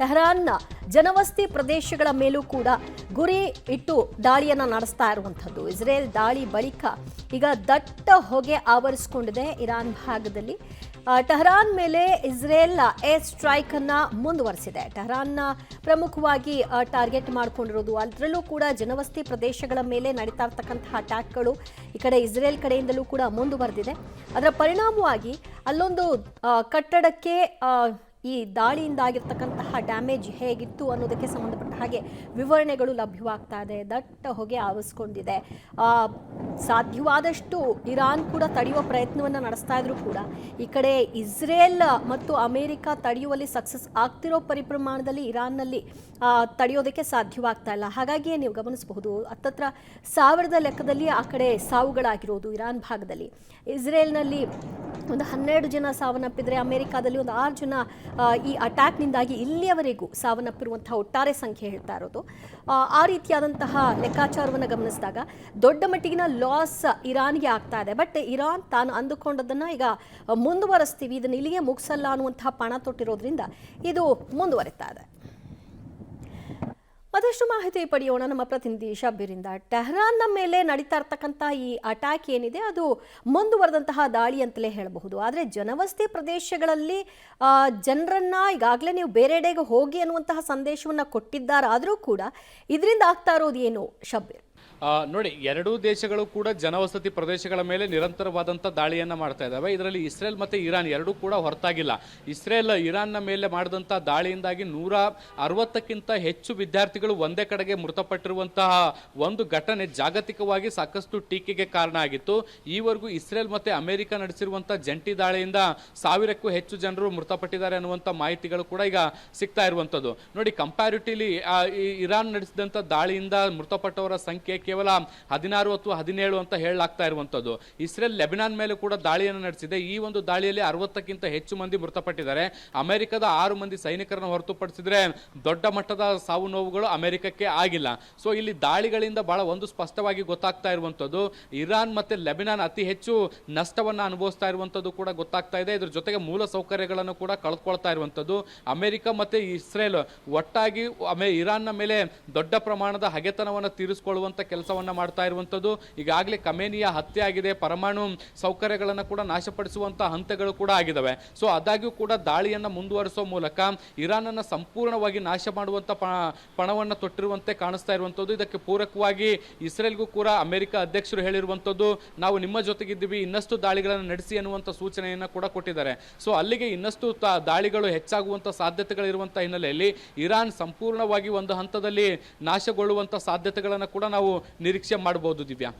ಟೆಹರಾನ್ನ ಜನವಸತಿ ಪ್ರದೇಶಗಳ ಮೇಲೂ ಕೂಡ ಗುರಿ ಇಟ್ಟು ದಾಳಿಯನ್ನು ನಡೆಸ್ತಾ ಇರುವಂಥದ್ದು. ಇಸ್ರೇಲ್ ದಾಳಿ ಬಳಿಕ ಈಗ ದಟ್ಟ ಹೊಗೆ ಆವರಿಸಿಕೊಂಡಿದೆ ಇರಾನ್ ಭಾಗದಲ್ಲಿ. ಟೆಹರಾನ್ ಮೇಲೆ ಇಸ್ರೇಲ್ ಏರ್ ಸ್ಟ್ರೈಕ್ ಅನ್ನ ಮುಂದುವರೆಸಿದೆ. ಟೆಹರಾನ್ನ ಪ್ರಮುಖವಾಗಿ ಟಾರ್ಗೆಟ್ ಮಾಡಿಕೊಂಡಿರೋದು, ಅದರಲ್ಲೂ ಕೂಡ ಜನವಸತಿ ಪ್ರದೇಶಗಳ ಮೇಲೆ ನಡೀತಾ ಇರ್ತಕ್ಕಂತಹ ಅಟ್ಯಾಕ್ಗಳು ಈ ಕಡೆ ಇಸ್ರೇಲ್ ಕಡೆಯಿಂದಲೂ ಕೂಡ ಮುಂದುವರೆದಿದೆ. ಅದರ ಪರಿಣಾಮವಾಗಿ ಅಲ್ಲೊಂದು ಕಟ್ಟಡಕ್ಕೆ ಈ ದಾಳಿಯಿಂದಾಗಿರ್ತಕ್ಕಂತಹ ಡ್ಯಾಮೇಜ್ ಹೇಗಿತ್ತು ಅನ್ನೋದಕ್ಕೆ ಸಂಬಂಧಪಟ್ಟ ಹಾಗೆ ವಿವರಣೆಗಳು ಲಭ್ಯವಾಗ್ತಾ ಇದೆ. ದಟ್ಟ ಹೊಗೆ ಆವರಿಸ್ಕೊಂಡಿದೆ. ಸಾಧ್ಯವಾದಷ್ಟು ಇರಾನ್ ಕೂಡ ತಡೆಯುವ ಪ್ರಯತ್ನವನ್ನು ನಡೆಸ್ತಾ ಇದ್ರು ಕೂಡ ಈ ಕಡೆ ಇಸ್ರೇಲ್ ಮತ್ತು ಅಮೆರಿಕ ತಡೆಯುವಲ್ಲಿ ಸಕ್ಸಸ್ ಆಗ್ತಿರೋ ಪರಿಪ್ರಮಾಣದಲ್ಲಿ ಇರಾನ್ನಲ್ಲಿ ತಡೆಯೋದಕ್ಕೆ ಸಾಧ್ಯವಾಗ್ತಾ ಇಲ್ಲ. ಹಾಗಾಗಿಯೇ ನೀವು ಗಮನಿಸಬಹುದು, ಹತ್ತತ್ರ 1000 ಲೆಕ್ಕದಲ್ಲಿ ಆ ಕಡೆ ಸಾವುಗಳಾಗಿರೋದು ಇರಾನ್ ಭಾಗದಲ್ಲಿ. ಇಸ್ರೇಲ್ನಲ್ಲಿ ಒಂದು 12 ಜನ ಸಾವನ್ನಪ್ಪಿದ್ರೆ, ಅಮೆರಿಕಾದಲ್ಲಿ ಒಂದು 6 ಜನ ಈ ಅಟ್ಯಾಕ್ನಿಂದಾಗಿ ಇಲ್ಲಿಯವರೆಗೂ ಸಾವನ್ನಪ್ಪಿರುವಂತಹ ಒಟ್ಟಾರೆ ಸಂಖ್ಯೆ ಹೇಳ್ತಾ ಇರೋದು. ಆ ರೀತಿಯಾದಂತಹ ಲೆಕ್ಕಾಚಾರವನ್ನು ಗಮನಿಸಿದಾಗ ದೊಡ್ಡ ಮಟ್ಟಿಗಿನ ಲಾಸ್ ಇರಾನ್ಗೆ ಆಗ್ತಾ ಇದೆ. ಬಟ್ ಇರಾನ್ ತಾನು ಅಂದುಕೊಂಡದನ್ನು ಈಗ ಮುಂದುವರಿಸ್ತೀವಿ, ಇದನ್ನು ಇಲ್ಲಿಗೆ ಮುಗಿಸಲ್ಲ ಅನ್ನುವಂತಹ ಪಣ ತೊಟ್ಟಿರೋದ್ರಿಂದ ಇದು ಮುಂದುವರಿತಾ ಇದೆ. ಮತ್ತಷ್ಟು ಮಾಹಿತಿ ಪಡೆಯೋಣ ನಮ್ಮ ಪ್ರತಿನಿಧಿ ಶಬ್ಬೀರಿಂದ. ಟೆಹರಾನ್ನ ಮೇಲೆ ನಡೀತಾ ಇರ್ತಕ್ಕಂಥ ಈ ಅಟ್ಯಾಕ್ ಏನಿದೆ ಅದು ಮುಂದುವರೆದಂತಹ ದಾಳಿ ಅಂತಲೇ ಹೇಳಬಹುದು. ಆದರೆ ಜನವಸತಿ ಪ್ರದೇಶಗಳಲ್ಲಿ ಜನರನ್ನ ಈಗಾಗಲೇ ನೀವು ಬೇರೆಡೆಗೆ ಹೋಗಿ ಅನ್ನುವಂತಹ ಸಂದೇಶವನ್ನು ಕೊಟ್ಟಿದ್ದಾರಾದರೂ ಕೂಡ ಇದರಿಂದ ಆಗ್ತಾ ಇರೋದು ಏನು ಶಬ್ಬೀರ್? ನೋಡಿ, ಎರಡೂ ದೇಶಗಳು ಕೂಡ ಜನವಸತಿ ಪ್ರದೇಶಗಳ ಮೇಲೆ ನಿರಂತರವಾದಂಥ ದಾಳಿಯನ್ನು ಮಾಡ್ತಾ ಇದ್ದಾವೆ. ಇದರಲ್ಲಿ ಇಸ್ರೇಲ್ ಮತ್ತು ಇರಾನ್ ಎರಡೂ ಕೂಡ ಹೊರತಾಗಿಲ್ಲ. ಇಸ್ರೇಲ್ ಇರಾನ್ನ ಮೇಲೆ ಮಾಡಿದಂಥ ದಾಳಿಯಿಂದಾಗಿ 160ಕ್ಕಿಂತ ಹೆಚ್ಚು ವಿದ್ಯಾರ್ಥಿಗಳು ಒಂದೇ ಕಡೆಗೆ ಮೃತಪಟ್ಟಿರುವಂತಹ ಒಂದು ಘಟನೆ ಜಾಗತಿಕವಾಗಿ ಸಾಕಷ್ಟು ಟೀಕೆಗೆ ಕಾರಣ ಆಗಿತ್ತು. ಈವರೆಗೂ ಇಸ್ರೇಲ್ ಮತ್ತು ಅಮೆರಿಕ ನಡೆಸಿರುವಂಥ ಜಂಟಿ ದಾಳಿಯಿಂದ 1000ಕ್ಕೂ ಹೆಚ್ಚು ಜನರು ಮೃತಪಟ್ಟಿದ್ದಾರೆ ಅನ್ನುವಂಥ ಮಾಹಿತಿಗಳು ಕೂಡ ಈಗ ಸಿಗ್ತಾ ಇರುವಂಥದ್ದು. ನೋಡಿ, ಕಂಪ್ಯಾರಿಟಿವ್ಲಿ ಇರಾನ್ ನಡೆಸಿದಂಥ ದಾಳಿಯಿಂದ ಮೃತಪಟ್ಟವರ ಸಂಖ್ಯೆ ಕೇವಲ 16 ಅಥವಾ 17 ಅಂತ ಹೇಳಲಾಗ್ತಾ ಇರುವಂತದ್ದು. ಇಸ್ರೇಲ್ ಲೆಬನಾನ್ ಮೇಲೆ ಕೂಡ ದಾಳಿಯನ್ನು ನಡೆಸಿದೆ. ಈ ಒಂದು ದಾಳಿಯಲ್ಲಿ 60ಕ್ಕಿಂತ ಹೆಚ್ಚು ಮಂದಿ ಮೃತಪಟ್ಟಿದ್ದಾರೆ. ಅಮೆರಿಕದ 6 ಮಂದಿ ಸೈನಿಕರನ್ನು ಹೊರತುಪಡಿಸಿದ್ರೆ ದೊಡ್ಡ ಮಟ್ಟದ ಸಾವು ನೋವುಗಳು ಅಮೆರಿಕಕ್ಕೆ ಆಗಿಲ್ಲ. ಸೊ ಇಲ್ಲಿ ದಾಳಿಗಳಿಂದ ಬಹಳ ಒಂದು ಸ್ಪಷ್ಟವಾಗಿ ಗೊತ್ತಾಗ್ತಾ ಇರುವಂತದ್ದು, ಇರಾನ್ ಮತ್ತೆ ಲೆಬನಾನ್ ಅತಿ ಹೆಚ್ಚು ನಷ್ಟವನ್ನು ಅನುಭವಿಸ್ತಾ ಇರುವಂತದ್ದು ಕೂಡ ಗೊತ್ತಾಗ್ತಾ ಇದೆ. ಇದ್ರ ಜೊತೆಗೆ ಮೂಲ ಸೌಕರ್ಯಗಳನ್ನು ಕೂಡ ಕಳ್ಕೊಳ್ತಾ ಇರುವಂತದ್ದು. ಅಮೆರಿಕ ಮತ್ತೆ ಇಸ್ರೇಲ್ ಒಟ್ಟಾಗಿ ಇರಾನ್ನ ಮೇಲೆ ದೊಡ್ಡ ಪ್ರಮಾಣದ ಹಗೆತನವನ್ನು ತೀರಿಸಿಕೊಳ್ಳುವಂತ ಕೆಲಸವನ್ನ ಮಾಡ್ತಾ ಇರುವಂತದ್ದು. ಈಗಾಗಲೇ ಖಮೇನಿಯ ಹತ್ಯೆ ಆಗಿದೆ, ಪರಮಾಣು ಸೌಕರ್ಯಗಳನ್ನು ಕೂಡ ನಾಶಪಡಿಸುವಂತಹ ಹಂತಗಳು ಕೂಡ ಆಗಿದಾವೆ. ಸೊ ಆದಾಗ್ಯೂ ಕೂಡ ದಾಳಿಯನ್ನು ಮುಂದುವರಿಸುವ ಮೂಲಕ ಇರಾನ್ ಅನ್ನು ಸಂಪೂರ್ಣವಾಗಿ ನಾಶ ಮಾಡುವಂತ ಪಣವನ್ನು ತೊಟ್ಟಿರುವಂತೆ ಕಾಣಿಸ್ತಾ ಇರುವಂತದ್ದು. ಇದಕ್ಕೆ ಪೂರಕವಾಗಿ ಇಸ್ರೇಲ್ಗೂ ಕೂಡ ಅಮೆರಿಕ ಅಧ್ಯಕ್ಷರು ಹೇಳಿರುವಂತದ್ದು, ನಾವು ನಿಮ್ಮ ಜೊತೆಗಿದ್ದೀವಿ, ಇನ್ನಷ್ಟು ದಾಳಿಗಳನ್ನು ನಡೆಸಿ ಅನ್ನುವಂಥ ಸೂಚನೆಯನ್ನು ಕೂಡ ಕೊಟ್ಟಿದ್ದಾರೆ. ಸೊ ಅಲ್ಲಿಗೆ ಇನ್ನಷ್ಟು ದಾಳಿಗಳು ಹೆಚ್ಚಾಗುವಂತ ಸಾಧ್ಯತೆಗಳಿರುವಂತಹ ಹಿನ್ನೆಲೆಯಲ್ಲಿ ಇರಾನ್ ಸಂಪೂರ್ಣವಾಗಿ ಒಂದು ಹಂತದಲ್ಲಿ ನಾಶಗೊಳ್ಳುವಂತ ಸಾಧ್ಯತೆಗಳನ್ನು ಕೂಡ ನಾವು ನಿರೀಕ್ಷೆ ಮಾಡಬಹುದು. ದಿವ್ಯಾ.